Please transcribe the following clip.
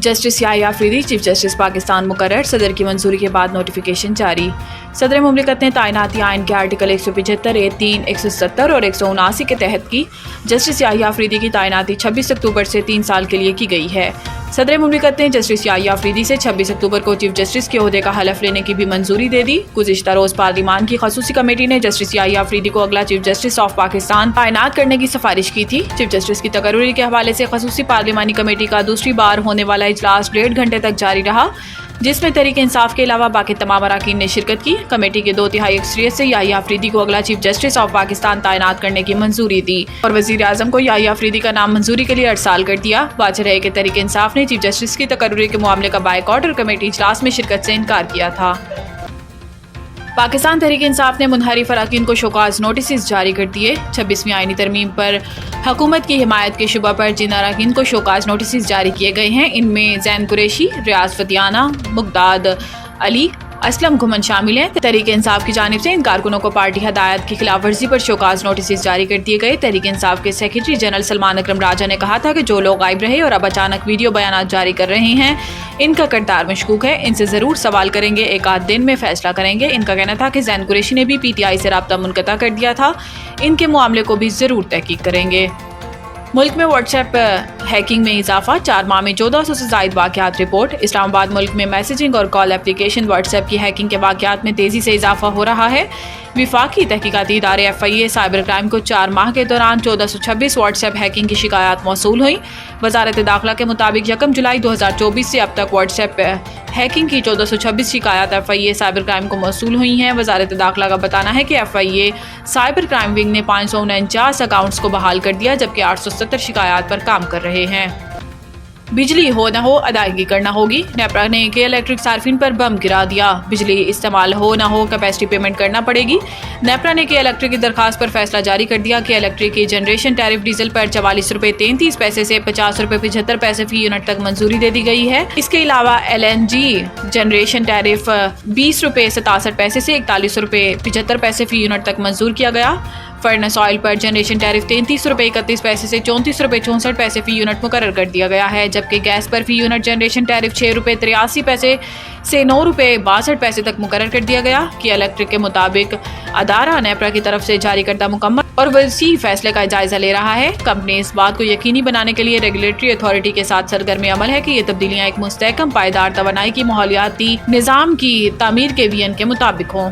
Justice Yahya Afridi chief justice Pakistan मुकर्रर। सदर की मंजूरी के बाद नोटिफिकेशन जारी। सदर मुमलिकत ने तैनाती आइन के आर्टिकल 175, 3, 170 और 179 के तहत की। जस्टिस याहिया अफरीदी की तैनाती 26 अक्टूबर से 3 साल के लिए की गई है। सदर मुमलिकत ने जस्टिस याहिया अफरीदी से 26 अक्टूबर को चीफ जस्टिस के ओहदे का हलफ लेने की भी मंजूरी दे दी। गुज़िश्ता रोज़ पार्लिमान की खसूसी कमेटी ने जस्टिस याहिया अफरीदी को अगला चीफ जस्टिस ऑफ पाकिस्तान तैनात करने की सिफारिश की थी। चीफ जस्टिस की तकर्री के हवाले से खसूसी पार्लिमानी कमेटी का दूसरी बार होने वाला इजलास 1.5 घंटे तक जारी रहा, जिसमें तहरीक इंसाफ के अलावा बाकी तमाम अरकान ने शिरकत की। कमेटी के 2/3 अक्सरियत से याहिया अफरीदी को अगला चीफ जस्टिस ऑफ पाकिस्तान तैनात करने की मंजूरी दी और वज़ीर आज़म को याहिया अफरीदी का नाम मंजूरी के लिए अरसाल कर दिया। वाज़ेह है कि तहरीक इंसाफ ने चीफ जस्टिस की तकर्री के मामले का बायकॉट और कमेटी इजलास में शिरकत से इनकार किया था। पाकिस्तान तहरीक इंसाफ ने मुनहरिफ अरकान को शोकाज नोटिस जारी कर दिए। 26वीं आईनी तरमीम पर हुकूमत की हिमायत के शुबा पर जिन अरकान को शोकाज नोटिस जारी किए गए हैं, इनमें जैन कुरैशी, रियाज फतियाना, मुगदाद अली, असलम घुमन शामिल हैं। तहरीक इंसाफ की जानिब से इन कारकुनों को पार्टी हदायत की खिलाफ वर्जी पर शोकाज नोटिस जारी कर दिए गए। तहरीक इंसाफ के सेक्रेटरी जनरल सलमान अकरम राजा ने कहा था कि जो लोग गायब रहे और अब अचानक वीडियो बयान जारी कर रहे हैं, इनका किरदार मशकूक है, इनसे ज़रूर सवाल करेंगे, एक आध दिन में फैसला करेंगे। इनका कहना था कि जैन कुरैशी ने भी PTI से राब्ता मुनक़ता कर दिया था, इनके मामले को भी ज़रूर तहकीक करेंगे। मुल्क में व्हाट्सएप हैकिंग में इजाफा, 4 माह में 1400 से ज़ायद वाक़यात रिपोर्ट। इस्लामाबाद मुल्क में मैसेजिंग और कॉल एप्लीकेशन व्हाट्सएप की हैकिंग के वाक़यात में तेज़ी से इजाफा हो रहा है। विफाकी तहकीकाती इदारे FIA साइबर क्राइम को 4 माह के दौरान 1426 व्हाट्सएप हैकिंग की शिकायत मौसूल हुई। वज़ारत दाखिला के मुताबिक 1 जुलाई 2024 से अब तक व्हाट्सएप हैकिंग की 1426 शिकायत FIA साइबर क्राइम को मौसूल हुई हैं। वज़ारत दाखिला का बताना है कि FIA साइबर क्राइम विंग ने 549 अकाउंट्स को बहाल कर दिया, जबकि 870 शिकायत पर काम कर रहे हैं। बिजली हो न हो अदायगी करना होगी। नेपरा ने के इलेक्ट्रिक सार्फिन पर बम गिरा दिया। बिजली इस्तेमाल हो न हो कैपेसिटी पेमेंट करना पड़ेगी। नेपरा ने के इलेक्ट्रिक की दरखास्त पर फैसला जारी कर दिया कि इलेक्ट्रिक की जनरेशन टैरिफ डीजल पर 44 रुपये 33 पैसे से 50 रुपये 75 पैसे फी यूनिट तक मंजूरी दे दी गई है। इसके अलावा LNG जनरेशन टैरिफ 20 रुपये 67 पैसे से 41 रुपये 75 पैसे फी यूनिट तक मंजूर किया गया। फर्नेस ऑयल पर जनरेशन टैरिफ 33 रुपये 31 पैसे से 34 रुपये 64 पैसे फी यूनिट मुकर्रर कर दिया गया है, जबकि गैस पर फी यूनिट जनरेशन टैरिफ 6 रुपये 83 पैसे से 9 रुपये 62 पैसे तक मुकर्रर कर दिया गया। कि इलेक्ट्रिक के मुताबिक अदारा नेपरा की तरफ से जारी करदा मुकम्मल और वसी फैसले का जायजा ले रहा है। कंपनी इस बात को यकीनी बनाने के लिए रेगुलेटरी अथॉरिटी के साथ सरगर्म अमल है कि ये तब्दीलियाँ एक मुस्तहकम पायदार तवानाई की माहौलियाती निज़ाम की तामीर के विजन के मुताबिक हों।